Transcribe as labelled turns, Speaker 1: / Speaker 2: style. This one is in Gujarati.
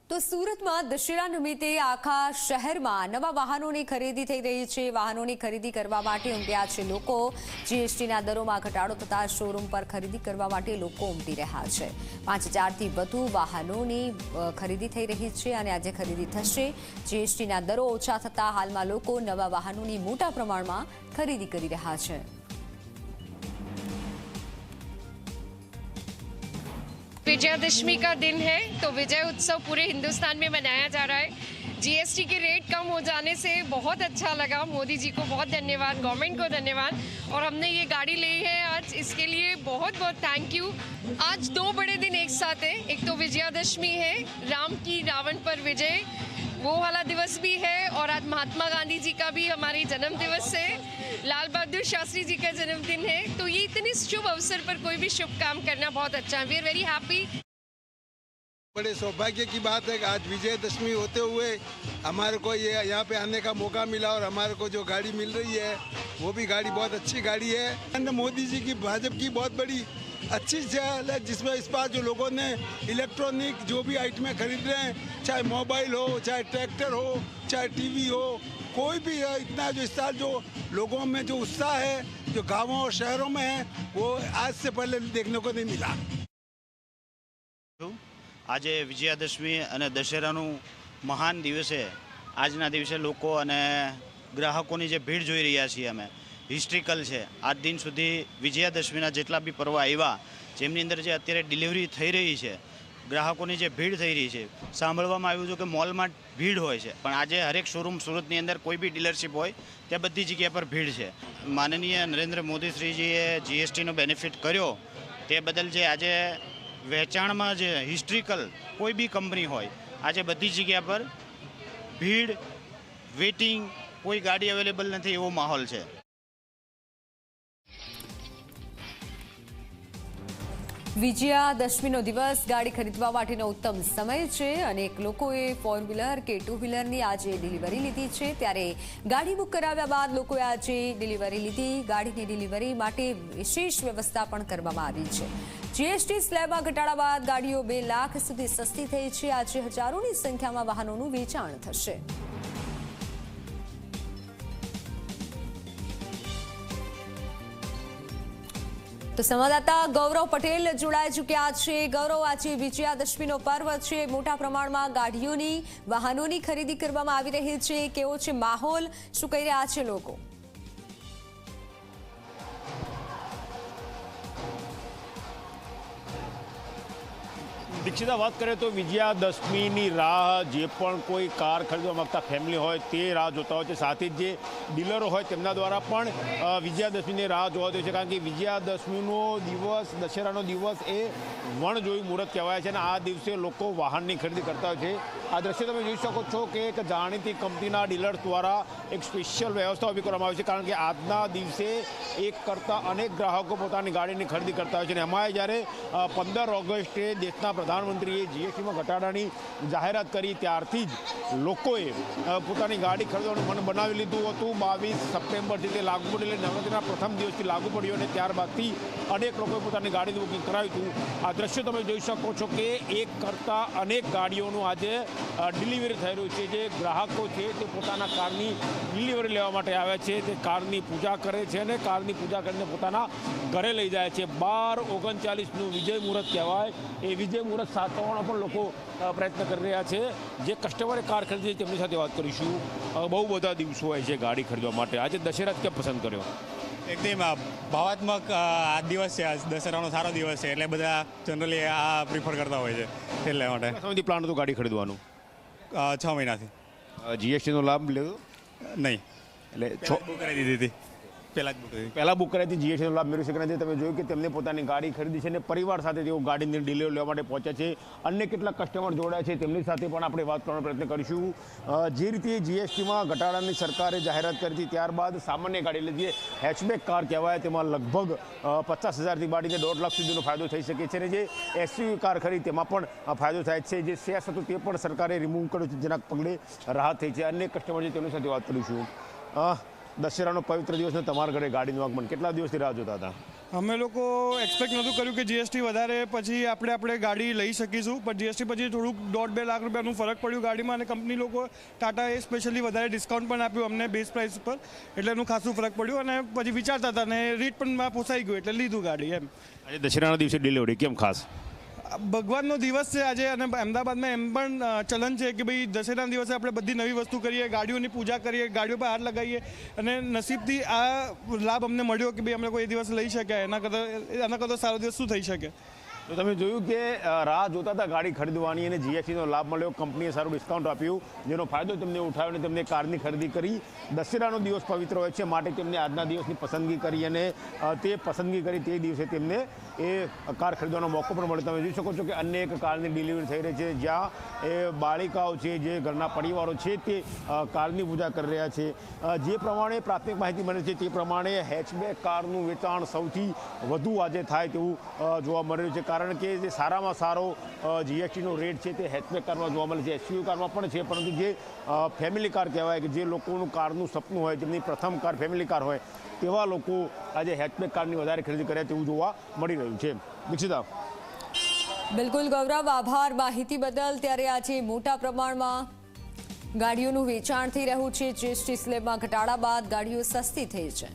Speaker 1: તો સુરતમાં દશેરા નિમિત્તે આખા શહેરમાં નવા વાહનોની ખરીદી થઈ રહી છે। વાહનોની ખરીદી કરવા માટે ઉમટ્યા છે લોકો। જીએસટીના દરોમાં ઘટાડો થતા શોરૂમ પર ખરીદી કરવા માટે લોકો ઉમટી રહ્યા છે। 5000થી વધુ વાહનોની ખરીદી થઈ રહી છે અને આજે ખરીદી થશે। જીએસટીના દરો ઓછા થતા હાલમાં લોકો નવા વાહનોની મોટા પ્રમાણમાં ખરીદી કરી રહ્યા છે।
Speaker 2: विजयादशमी का दिन है तो विजय उत्सव पूरे हिंदुस्तान में मनाया जा रहा है। जीएसटी के रेट कम हो जाने से बहुत अच्छा लगा। मोदी जी को बहुत धन्यवाद, गवर्नमेंट को धन्यवाद। और हमने ये गाड़ी ली है आज, इसके लिए बहुत बहुत थैंक यू। आज दो बड़े दिन एक साथ है। एक तो विजयादशमी है, राम की रावण पर विजय, वो वाला दिवस भी है। और आज महात्मा गांधी जी का भी हमारी जन्म दिवस है, लाल बहादुर शास्त्री जी का जन्मदिन है। तो ये इतने शुभ अवसर पर कोई भी शुभ काम करना बहुत अच्छा है। We are very happy.
Speaker 3: बड़े सौभाग्य की बात है कि आज विजयदशमी होते हुए हमारे को ये यहाँ पे आने का मौका मिला और हमारे को जो गाड़ी मिल रही है वो भी गाड़ी बहुत अच्छी गाड़ी है। नरेंद्र मोदी जी की भाजपा की बहुत बड़ी अच्छी चल है, जिसमें इस बार जो लोगों ने इलेक्ट्रॉनिक जो भी आइटमें खरीद रहे हैं, चाहे मोबाइल हो, चाहे ट्रैक्टर हो, चाहे टीवी हो, कोई भी है, इतना जो इस साल जो लोगों में जो उत्साह है जो गाँवों और शहरों में है वो आज से पहले देखने को नहीं मिला।
Speaker 4: આજે વિજયાદશમી અને દશેરાનું મહાન દિવસે આજના દિવસે લોકો અને ગ્રાહકોની જે ભીડ જોઈ રહ્યા છીએ અમે હિસ્ટ્રિકલ છે। આજ દિન સુધી વિજયાદશમીના જેટલા બી પર્વ આવ્યા જેમની અંદર જે અત્યારે ડિલિવરી થઈ રહી છે, ગ્રાહકોની જે ભીડ થઈ રહી છે, સાંભળવામાં આવ્યું છે કે મોલમાં ભીડ હોય છે, પણ આજે હરેક શોરૂમ સુરતની અંદર કોઈ બી ડીલરશીપ હોય ત્યાં બધી જગ્યા પર ભીડ છે। માનનીય નરેન્દ્ર મોદી શ્રીજીએ જીએસટીનો બેનિફિટ કર્યો તે બદલ જે આજે વેચાણમાં જે હિસ્ટ્રિકલ કોઈ બી કંપની હોય આજે બધી જગ્યા પર ભીડ, વેઇટિંગ, કોઈ ગાડી અવેલેબલ નથી એવો માહોલ છે।
Speaker 1: વિજયાદશમીનો દિવસ ગાડી ખરીદવા માટેનો ઉત્તમ સમય છે। અનેક લોકોએ ફોર વ્હીલર કે ટુ વ્હીલરની આજે ડિલિવરી લીધી છે, ત્યારે ગાડી બુક કરાવ્યા બાદ લોકોએ આજે ડિલિવરી લીધી। ગાડીની ડિલિવરી માટે વિશેષ વ્યવસ્થા પણ કરવામાં આવી છે। જીએસટી સ્લેબમાં ઘટાડા બાદ ગાડીઓ 2 લાખ સુધી સસ્તી થઈ છે। આજે હજારોની સંખ્યામાં વાહનોનું વેચાણ થશે। તો સંવાદદાતા ગૌરવ પટેલ જોડાઈ ચૂક્યા છે। ગૌરવ, આજે વિજયાદશમીનો પર્વ છે, મોટા પ્રમાણમાં ગાડીઓની, વાહનોની ખરીદી કરવામાં આવી રહી છે, કેવો છે માહોલ, શું કહી રહ્યા છે લોકો?
Speaker 5: દીક્ષિતા, વાત કરીએ તો વિજયાદશમીની રાહ જે પણ કોઈ કાર ખરીદવા માંગતા ફેમિલી હોય તે રાહ જોતા હોય છે, સાથે જ જે ડીલરો હોય તેમના દ્વારા પણ વિજયાદશમીની રાહ જોવાતી હોય છે, કારણ કે વિજયાદશમીનો દિવસ, દશેરાનો દિવસ એ વણ જોયું મુહૂર્ત કહેવાય છે અને આ દિવસે લોકો વાહનની ખરીદી કરતા હોય છે। આ દ્રશ્ય તમે જોઈ શકો છો કે એક જાણીતી કંપનીના ડીલર્સ દ્વારા એક સ્પેશિયલ વ્યવસ્થા ઊભી કરવામાં આવી છે, કારણ કે આજના દિવસે એક કરતાં અનેક ગ્રાહકો પોતાની ગાડીની ખરીદી કરતા હોય છે અને એમાં જ્યારે 15 ઓગસ્ટે દેશના પ્રધાનમંત્રીએ જીએસટીમાં ઘટાડાની જાહેરાત કરી ત્યારથી જ લોકોએ પોતાની ગાડી ખરીદવાનું મન બનાવી લીધું હતું। 22 સપ્ટેમ્બરથી તે લાગુ પડ્યું, એટલે નવરાત્રિના પ્રથમ દિવસથી લાગુ પડ્યું અને ત્યારબાદથી અનેક લોકોએ પોતાની ગાડીનું બુકિંગ કરાવ્યું હતું। આ દ્રશ્યો તમે જોઈ શકો છો કે એક કરતાં અનેક ગાડીઓનું આજે ડિલિવરી થઈ રહ્યું છે। જે ગ્રાહકો છે તે પોતાના કારની ડિલિવરી લેવા માટે આવ્યા છે, તે કારની પૂજા કરે છે અને કારની પૂજા કરીને પોતાના ઘરે લઈ જાય છે। 12:39નું વિજય મુહૂર્ત કહેવાય, એ વિજય મુહૂર્ત સાચવવાનો પણ લોકો પ્રયત્ન કરી રહ્યા છે। જે કસ્ટમરે કાર ખરીદી છે તેમની સાથે વાત કરીશું। બહુ બધા દિવસો હોય છે ગાડી ખરીદવા માટે, આજે દશેરા કેમ પસંદ કર્યો?
Speaker 6: એકદમ ભાવાત્મક આ દિવસ છે, આજ દશેરાનો સારો દિવસ છે એટલે બધા જનરલી આ પ્રિફર કરતા હોય છે, એટલે માટે।
Speaker 5: સમયથી પ્લાન હતું ગાડી ખરીદવાનું?
Speaker 6: 6 મહિનાથી।
Speaker 5: જીએસટીનો લાભ લેવો?
Speaker 6: નહીં,
Speaker 5: એટલે
Speaker 6: બુક કરી દીધી હતી
Speaker 5: પહેલાં બુક કરાવી હતી, જીએસટીનો લાભ મેળવી શકે નથી। તમે જોયું કે તેમને પોતાની ગાડી ખરીદી છે અને પરિવાર સાથે તેઓ ગાડીની ડિલિવરી લેવા માટે પહોંચ્યા છે। અન્ય કેટલાક કસ્ટમર જોડાયા છે તેમની સાથે પણ આપણે વાત કરવાનો પ્રયત્ન કરીશું। જે રીતે જીએસટીમાં ઘટાડાની સરકારે જાહેરાત કરી હતી ત્યારબાદ સામાન્ય ગાડી એટલે જે હેચબેક કાર કહેવાય તેમાં લગભગ 50,000થી બાડીને 1.5 લાખ સુધીનો ફાયદો થઈ શકે છે અને જે એસયુવી કાર ખરી તેમાં પણ ફાયદો થાય છે। જે સેસ હતું તે પણ સરકારે રિમૂવ કર્યું છે, જેના પગલે રાહત થઈ છે। અન્ય કસ્ટમર છે તેમની સાથે વાત કરીશું। દશેરાનો પવિત્ર દિવસને તમારા ઘરે ગાડીનું આગમન કેટલા દિવસથી રાહ જોતા હતા?
Speaker 7: અમે લોકો એક્સપેક્ટ નહોતું કર્યું કે જીએસટી વધારે પછી આપણે ગાડી લઈ શકીશું, પણ જીએસટી પછી થોડુંક 1.5-2 લાખ રૂપિયાનું ફરક પડ્યું ગાડીમાં, અને કંપની લોકો ટાટાએ સ્પેશિયલી વધારે ડિસ્કાઉન્ટ પણ આપ્યું અમને બેઝ પ્રાઇસ ઉપર, એટલે એનું ખાસું ફરક પડ્યું. અને પછી વિચારતા હતા અને રેટ પણ પોસાઈ ગયું એટલે લીધું ગાડી એમ.
Speaker 5: આજે દશેરાના દિવસે ડિલિવરી કેમ ખાસ?
Speaker 7: ભગવાનનો દિવસ છે આજે, અને અમદાવાદમાં એમ પણ ચલન છે કે ભાઈ દશેરાના દિવસે આપણે બધી નવી વસ્તુ કરીએ, ગાડીઓની પૂજા કરીએ, ગાડીઓ પર હાથ લગાવીએ, અને નસીબથી આ લાભ અમને મળ્યો કે ભાઈ અમે કોઈ દિવસ લઈ શક્યા. એના કરતાં સારો દિવસ શું થઈ શકે.
Speaker 5: તો તમે જોયું કે રાહ જોતા હતા ગાડી ખરીદવાની અને જીએસટીનો લાભ મળ્યો, કંપનીએ સારું ડિસ્કાઉન્ટ આપ્યું, જેનો ફાયદો તેમને ઉઠાવ્યો અને તેમને કારની ખરીદી કરી. દશેરાનો દિવસ પવિત્ર હોય છે, માટે તેમને આજના દિવસની પસંદગી કરી, અને તે પસંદગી કરી તે દિવસે તેમને એ કાર ખરીદવાનો મોકો પણ મળ્યો. તમે જોઈ શકો છો કે અનેક કારની ડિલિવરી થઈ રહી છે, જ્યાં એ બાળિકાઓ છે, જે ઘરના પરિવારો છે, તે કારની પૂજા કરી રહ્યા છે. જે પ્રમાણે પ્રાથમિક માહિતી મળે છે તે પ્રમાણે હેચબેક કારનું વેચાણ સૌથી વધુ આજે થાય તેવું જોવા મળી રહ્યું છે, કારણ કે જે સારામાં સારો જીએસટીનો રેટ છે તે હેચબેક કારમાં જોવા મળે છે. એસયુવી કારમાં પણ છે, પરંતુ જે ફેમિલી કાર કહેવાય કે જે લોકોનું કારનું સપનું હોય, જેમની પ્રથમ કાર ફેમિલી કાર હોય, તેવા લોકો આજે હેચબેક કારની વધારે ખરીદી કર્યા તેવું જોવા મળી રહ્યું છે. દીક્ષિતા.
Speaker 1: બિલકુલ ગૌરવ, આભાર માહિતી બદલ. ત્યારે આજે મોટા પ્રમાણમાં ગાડીઓનું વેચાણ થઈ રહ્યું છે. જીએસટી સ્લેબમાં ઘટાડા બાદ ગાડીઓ સસ્તી થઈ છે.